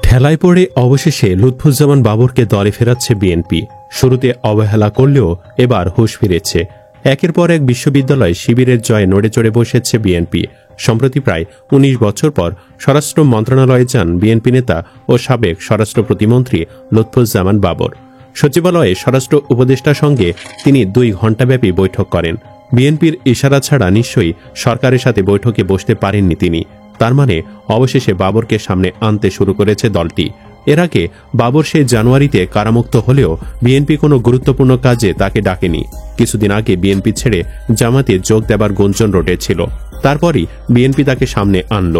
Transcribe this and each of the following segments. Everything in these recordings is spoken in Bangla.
ঠেলায় পড়ে অবশেষে লুৎফুজ্জামান বাবরকে দলে ফেরাচ্ছে বিএনপি। শুরুতে অবহেলা করলেও এবার হুঁশ ফিরেছে। একের পর এক বিশ্ববিদ্যালয় শিবিরের জয়ে নড়ে চড়ে বসেছে বিএনপি। সম্প্রতি প্রায় ১৯ বছর পর স্বরাষ্ট্র মন্ত্রণালয়ে যান বিএনপি নেতা ও সাবেক স্বরাষ্ট্র প্রতিমন্ত্রী লুৎফুজ্জামান বাবর। সচিবালয়ে স্বরাষ্ট্র উপদেষ্টার সঙ্গে তিনি ২ ঘণ্টাব্যাপী বৈঠক করেন। বিএনপির ইশারা ছাড়া নিশ্চয়ই সরকারের সাথে বৈঠকে বসতে পারেননি তিনি। তার মানে অবশেষে বাবরকে সামনে আনতে শুরু করেছে দলটি। এর আগে বাবর সেই জানুয়ারিতে কারামুক্ত হলেও বিএনপি কোনো গুরুত্বপূর্ণ কাজে তাকে ডাকেনি। কিছুদিন আগে বিএনপি ছেড়ে জামাতে যোগ দেবার গুঞ্জন রটেছিল। তারপরই বিএনপি তাকে সামনে আনল।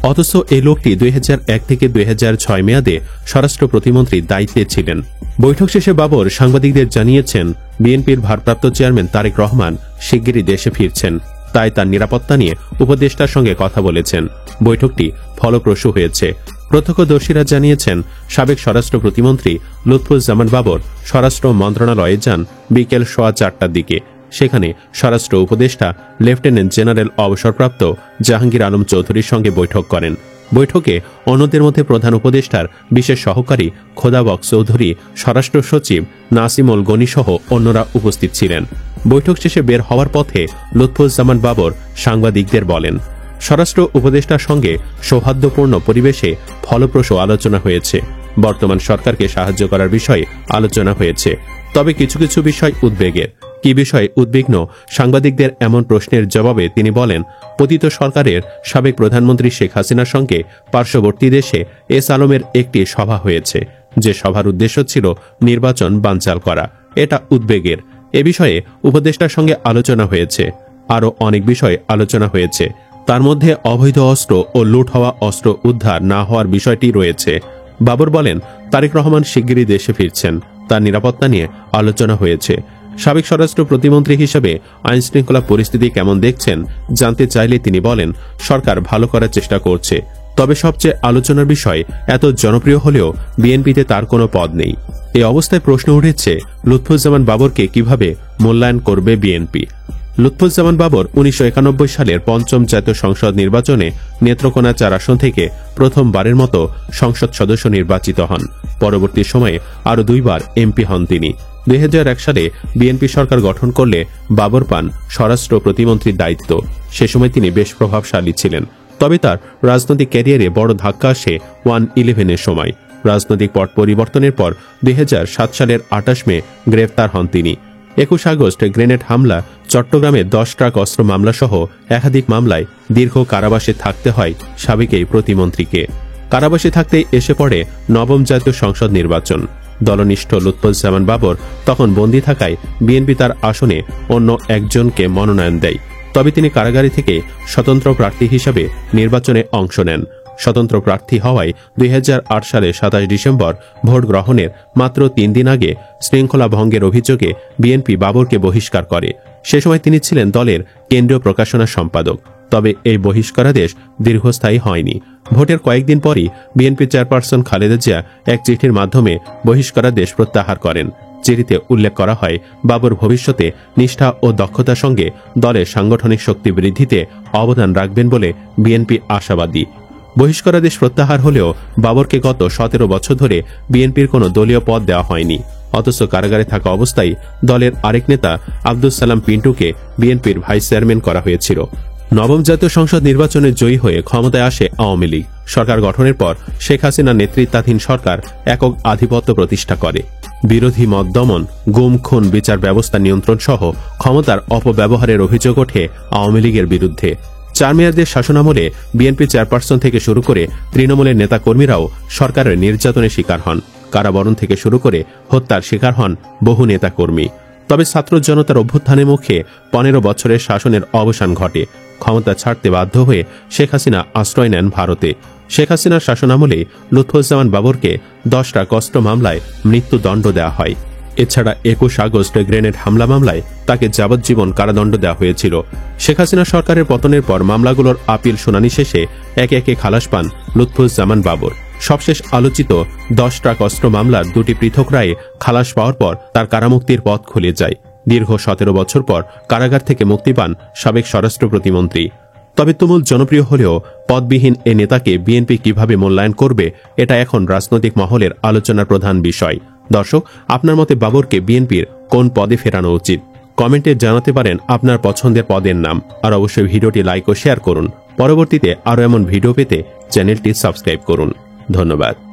অথচ এই লোকটি ২০০১ থেকে ২০০৬ মেয়াদে স্বরাষ্ট্র প্রতিমন্ত্রীর দায়িত্বে ছিলেন। বৈঠক শেষে বাবর সাংবাদিকদের জানিয়েছেন, বিএনপির ভারপ্রাপ্ত চেয়ারম্যান তারেক রহমান শিগগিরই দেশে ফিরছেন, তাই তার নিরাপত্তা নিয়ে উপদেষ্টার সঙ্গে কথা বলেছেন। বৈঠকটি ফলপ্রসূ হয়েছে। প্রত্যক্ষদর্শীরা জানিয়েছেন, সাবেক স্বরাষ্ট্র প্রতিমন্ত্রী লুৎফুজ্জামান বাবর স্বরাষ্ট্র মন্ত্রণালয়ে যান বিকেল 4:15টার দিকে। সেখানে স্বরাষ্ট্র উপদেষ্টা লেফটেন্যান্ট জেনারেল অবসরপ্রাপ্ত জাহাঙ্গীর আলম চৌধুরীর সঙ্গে বৈঠক করেন। বৈঠকে অন্যদের মধ্যে প্রধান উপদেষ্টার বিশেষ সহকারী খোদাবক চৌধুরী, স্বরাষ্ট্র সচিব নাসিমুল গনি সহ অন্যরা উপস্থিত ছিলেন। বৈঠক শেষে বের হওয়ার পথে লুৎফুজ্জামান বাবর সাংবাদিকদের বলেন, স্বরাষ্ট্র উপদেষ্টার সঙ্গে সৌহার্দ্যপূর্ণ পরিবেশে ফলপ্রসূ আলোচনা হয়েছে। বর্তমান সরকারকে সাহায্য করার বিষয়ে আলোচনা হয়েছে। তবে কিছু কিছু বিষয় উদ্বেগের। কি বিষয়ে উদ্বিগ্ন? সাংবাদিকদের এমন প্রশ্নের জবাবে তিনি বলেন, পতিত সরকারের সাবেক প্রধানমন্ত্রী শেখ হাসিনার সঙ্গে পার্শ্ববর্তী দেশে এস আলমের একটি সভা হয়েছে, যে সভার উদ্দেশ্য ছিল নির্বাচন বানচাল করা। এটা উদ্বেগের। এ বিষয়ে উপদেষ্টার সঙ্গে আলোচনা হয়েছে। আরও অনেক বিষয় আলোচনা হয়েছে। তার মধ্যে অবৈধ অস্ত্র ও লুট হওয়া অস্ত্র উদ্ধার না হওয়ার বিষয়টি রয়েছে। বাবর বলেন, তারেক রহমান শিগগিরই দেশে ফিরছেন, তার নিরাপত্তা নিয়ে আলোচনা হয়েছে। সাবেক স্বরাষ্ট্র প্রতিমন্ত্রী হিসেবে আইনশৃঙ্খলা পরিস্থিতি কেমন দেখছেন জানতে চাইলে তিনি বলেন, সরকার ভালো করার চেষ্টা করছে। তবে সবচেয়ে আলোচনার বিষয়, এত জনপ্রিয় হলেও বিএনপিতে তার কোনো পদ নেই। এই অবস্থায় প্রশ্ন উঠেছে, লুৎফুজ্জামান বাবরকে কিভাবে মূল্যায়ন করবে বিএনপি? লুৎফুজ্জামান বাবর ১৯৯১ সালের ৫ম জাতীয় সংসদ নির্বাচনে নেত্রকোনা ৪ আসন থেকে প্রথমবারের মতো সংসদ সদস্য নির্বাচিত হন। পরবর্তী সময়ে আরও ২ বার এমপি হন তিনি। ২০০১ সালে বিএনপি সরকার গঠন করলে বাবর পান স্বরাষ্ট্র প্রতিমন্ত্রীর দায়িত্ব। সে সময় তিনি বেশ প্রভাবশালী ছিলেন। তবে তার রাজনৈতিক ক্যারিয়ারে বড় ধাক্কা আসে 1/11-এর সময়। রাজনৈতিক পট পরিবর্তনের পর ২০০৭ সালের ২৮ মে গ্রেফতার হন তিনি। ২১ আগস্ট গ্রেনেড হামলা, চট্টগ্রামে 10 ট্রাক অস্ত্র মামলা সহ একাধিক মামলায় দীর্ঘ কারাবাসে থাকতে হয় সাবেক এই প্রতিমন্ত্রীকে। কারাবাসে থাকতেই এসে পড়ে ৯ম জাতীয় সংসদ নির্বাচন। দলনিষ্ঠ লুৎফুজ্জামান বাবর তখন বন্দী থাকায় বিএনপি তার আসনে অন্য একজনকে মনোনয়ন দেয়। তবে তিনি কারাগারে থেকে স্বতন্ত্র প্রার্থী হিসাবে নির্বাচনে অংশ নেন। স্বতন্ত্র প্রার্থী হওয়ায় ২০০৮ সালের ২৭ ডিসেম্বর ভোট গ্রহণের মাত্র ৩ দিন আগে শৃঙ্খলা ভঙ্গের অভিযোগে বিএনপি বাবরকে বহিষ্কার করে। সে সময় তিনি ছিলেন দলের কেন্দ্রীয় প্রকাশনা সম্পাদক। তবে এই বহিষ্কারাদেশ দীর্ঘস্থায়ী হয়নি। ভোটের কয়েকদিন পরই বিএনপি চেয়ারপারসন খালেদা জিয়া এক চিঠির মাধ্যমে বহিষ্কারাদেশ প্রত্যাহার করেন। চিঠিতে উল্লেখ করা হয়, বাবর ভবিষ্যতে নিষ্ঠা ও দক্ষতার সঙ্গে দলের সাংগঠনিক শক্তি বৃদ্ধিতে অবদান রাখবেন বলে বিএনপি আশাবাদী। বহিষ্কারাদেশ প্রত্যাহার হলেও বাবরকে গত ১৭ বছর ধরে বিএনপির কোনো দলীয় পদ দেওয়া হয়নি। অথচ কারাগারে থাকা অবস্থায় দলের আরেক নেতা আব্দুস সালাম পিন্টুকে বিএনপির ভাইস চেয়ারম্যান করা হয়েছিল। ৯ম জাতীয় সংসদ নির্বাচনে জয়ী হয়ে ক্ষমতায় আসে আওয়ামী লীগ। সরকার গঠনের পর শেখ হাসিনা নেতৃত্বাধীন সরকার একক আধিপত্য প্রতিষ্ঠা করে। বিরোধী মত দমন, গুম খুন, বিচার ব্যবস্থা নিয়ন্ত্রণ সহ ক্ষমতার অপব্যবহারের অভিযোগ ওঠে আওয়ামী লীগের বিরুদ্ধে। ৪ মেয়াদের শাসনামলে বিএনপি চেয়ারপারসন থেকে শুরু করে তৃণমূলের নেতাকর্মীরাও সরকারের নির্যাতনের শিকার হন। কারাবরণ থেকে শুরু করে হত্যার শিকার হন বহু নেতাকর্মী। তবে ছাত্র জনতার অভ্যুত্থানের মুখে ১৫ বছরের শাসনের অবসান ঘটে। ক্ষমতা ছাড়তে বাধ্য হয়ে শেখ হাসিনা আশ্রয় নেন ভারতে। শেখ হাসিনার শাসনামলে লুৎফুজ্জামান বাবরকে 10টা অস্ত্র মামলায় মৃত্যুদণ্ড দেওয়া হয়। এছাড়া ২১ আগস্ট গ্রেনেড হামলা মামলায় তাকে যাবজ্জীবন কারাদণ্ড দেওয়া হয়েছিল। শেখ হাসিনা সরকারের পতনের পর মামলাগুলোর আপিল শুনানি শেষে একে একে খালাস পান লুৎফুজ্জামান বাবর। সবশেষ আলোচিত 10 ট্রাক অস্ত্র মামলার 2টি পৃথক রায়ে খালাস পাওয়ার পর তার কারামুক্তির পথ খুলে যায়। দীর্ঘ 17 বছর পর কারাগার থেকে মুক্তি পান সাবেক স্বরাষ্ট্র প্রতিমন্ত্রী। তবে তুমুল জনপ্রিয় হলেও পদবিহীন এ নেতাকে বিএনপি কিভাবে মূল্যায়ন করবে, এটা এখন রাজনৈতিক মহলের আলোচনার প্রধান বিষয়। দর্শক, আপনার মতে বাবরকে বিএনপির কোন পদে ফেরানো উচিত? কমেন্টে জানাতে পারেন আপনার পছন্দের পদের নাম। আর অবশ্যই ভিডিওটি লাইক ও শেয়ার করুন। পরবর্তীতে আরও এমন ভিডিও পেতে চ্যানেলটি সাবস্ক্রাইব করুন। ধন্যবাদ।